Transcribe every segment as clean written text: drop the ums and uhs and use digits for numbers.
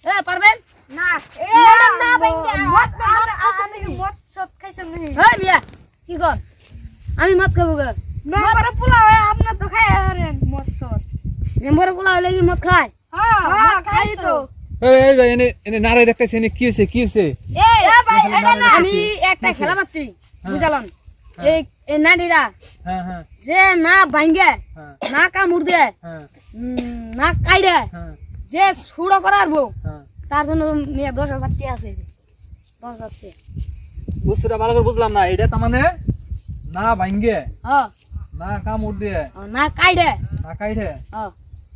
এ পারবেন না এটা না ভাঙ্গে মদ আপনি মদ সব খাইছেন নাকি এই বিয়া কি কর আমি মদ খাবো গো মেম্বারে পোলা হয় আপনি তো খাই হারেন মদ সব মেম্বার পোলা হইলে কি মদ খায় হ্যাঁ খাই তো এই ভাই এনে নারে দেখতেছি এনে কি হইছে এই ভাই এটা না আমি একটা খেলা পাচ্ছি বুঝালাম এই নাডিরা হ্যাঁ যে না ভাঙ্গে হ্যাঁ না কামড় দেয় হ্যাঁ না কাইড়ে হ্যাঁ যে ছুড়ো করার বউ হ্যাঁ তার জন্য মেয়ে 10,000 টাকা আছে 10,000 টাকা বুঝছিটা ভালো করে বুঝলাম না এটা তার মানে না ভাঙ্গে হ্যাঁ না কামড় দিয়ে না কাইড়ে না কাইঠে হ্যাঁ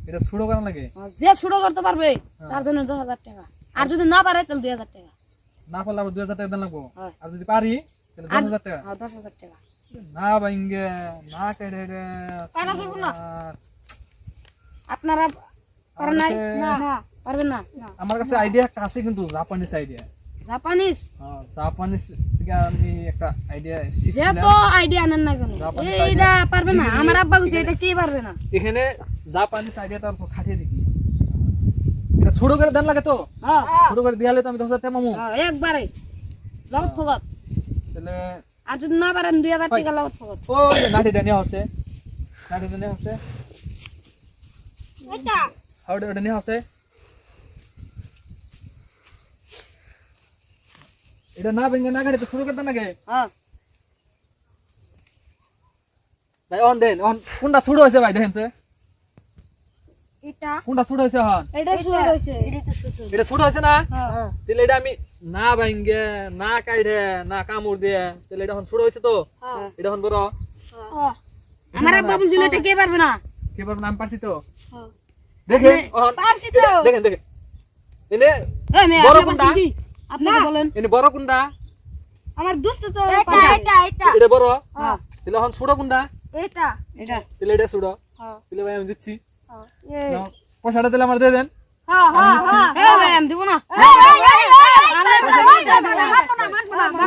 এটা ছুড়ো করা লাগে যে ছুড়ো করতে পারবে তার জন্য 10,000 টাকা আর যদি না পারে তাহলে 2,000 টাকা না পারলে আবার 2,000 টাকা দেন লাগবো হ্যাঁ। আর যদি পারি তাহলে 10,000 টাকা হ্যাঁ 10,000 টাকা না ভাঙ্গে না কাইঠে রে পারা যাবে না। আপনারা পারেন না না পারবেন না আমার কাছে আইডিয়া একটা আছে কিন্তু জাপানিজ আইডিয়া জাপানিজ হ্যাঁ জাপানিজ থেকে আমি একটা আইডিয়া যে শিখছিলাম তো আইডিয়া নেন না কেন জাপানিজ এইটা পারবে না আমার আব্বা বলছে এটা কি পারবে না এখানে জাপানিজ আইডিয়াটা অল্প খাটিয়ে দেখি এটা ছোট করে দেন লাগে তো হ্যাঁ ছোট করে দিয়ালে তো আমি 10,000 টাকা পাবো হ্যাঁ, একবারে লগত ফগত তাহলে আর যদি না পারেন 2,000 টাকা লগত ফগত ও নাটিটা নেওয়া হচ্ছে নাটিটা নেওয়া হচ্ছে এটা ওটা নেওয়া হচ্ছে এটা না ভেঙে না কাটে তো শুরু করতে নাকি হ্যাঁ ভাই অন দেন অন কোনটা ছোট হয়েছে ভাই দেখেন এটা কোনটা ছোট হয়েছে হন এটা শুরু হইছে এটা তো সুতো এটা ছোট হয়েছে না হ্যাঁ তাহলে এটা আমি না ভাঙ্গে না কাইড়ে না কামড় দিয়ে তাহলে এটা এখন ছোট হয়েছে তো হ্যাঁ এটা এখন বড় হ্যাঁ আমার আব্বা বলছিল এটা কে পারবে না কে বড় নাম পারছি তো হ্যাঁ দেখেন অন পারছি তো। দেখেন দেখেন এনে এই মেয়ে বড় আপনি কোনটা? বলছেন কি আপনি তো বলেন এনে বড় কোনটা আমার দোস্ত তো এটা এটা এটা বড় হ্যাঁ তাহলে এখন ছোট কোনটা এটা এটা তাহলে এটা ছোট হ্যাঁ তাহলে ভাই আমি দিচ্ছি এই নাও, পয়সাটা তাহলে আমার দিয়ে দেন হ্যাঁ হ্যাঁ হ্যাঁ এই ভাই আমি দেব না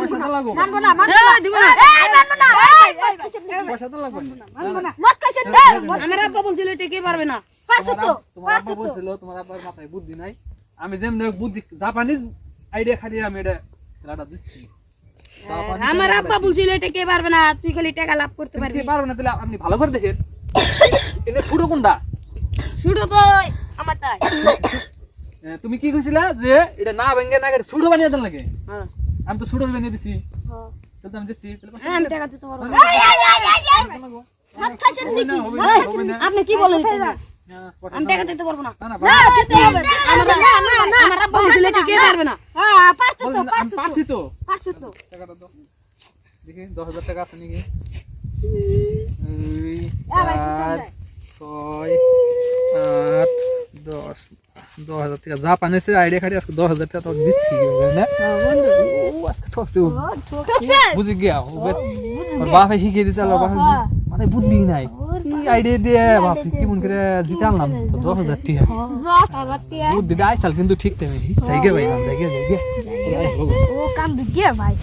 পয়সা তো লাগবো এই দিব না পয়সা তো লাগবে মদ খাইছেন আমার আব্বা বলছিল এটা কে পারবে না তোমার আব্বা বলছিল তোমার আব্বার মাথায় বুদ্ধি নাই আমি যেমন বুদ্ধি জাপানিজ আইডিয়া খাটিয়ে আমি এটা খেলাটা দিচ্ছি জাপানিজ আমার আব্বা বলছিল এটা কে পারবে না তুই খালি টাকা লাভ করতে তুমি পারবি কি পারবে না তাহলে আপনি ভালো করে দেখেন এটা ছোট কোনটা শুধু তো আমার তাই তুমি কি কইছিলা যে এটা না ভেঙে না কেটে ছোট বানিয়ে দেন লাগে হ্যাঁ আমি তো ছোট বানিয়ে দিছি তাহলে তো আমি দিচ্ছি তাহলে পয়সা আমি টাকা দিতে পারবো না। লাগবো। মদ খাইছেন হবে না, হবে না, হবে না। আপনি কি বলেন হ্যাঁ, পয়সা আমি দাও। টাকা দিতে পারবো না না, না, দিতে হবে আমার আব্বা বলছিল এটা কে পারবে না হ্যাঁ পারছি তো বলছি না, আমি পারছি তো পারছি তো টাকাটা দাও দেখি 10,000 টাকা আছে নাকি 2 4 6 8 10,000 টাকা জাপানিসের আইডিয়া খাটি আজকে 10,000 টাকা তো দিচ্ছি না ও আজকে ঠকছে ও বুঝি গিয়া ওর বাপে শিখিয়ে দিছে আলো বাপে মানে বুদ্ধি নাই কি আইডিয়া দিয়ে বাপ কি মন করে জিতে আনলাম তো 10,000 টাকা 10,000 টাকা বুদ্ধি আইসাল কিন্তু ঠিক টাইমে জায়গা ভাই জায়গা ও কাম দিকে ভাই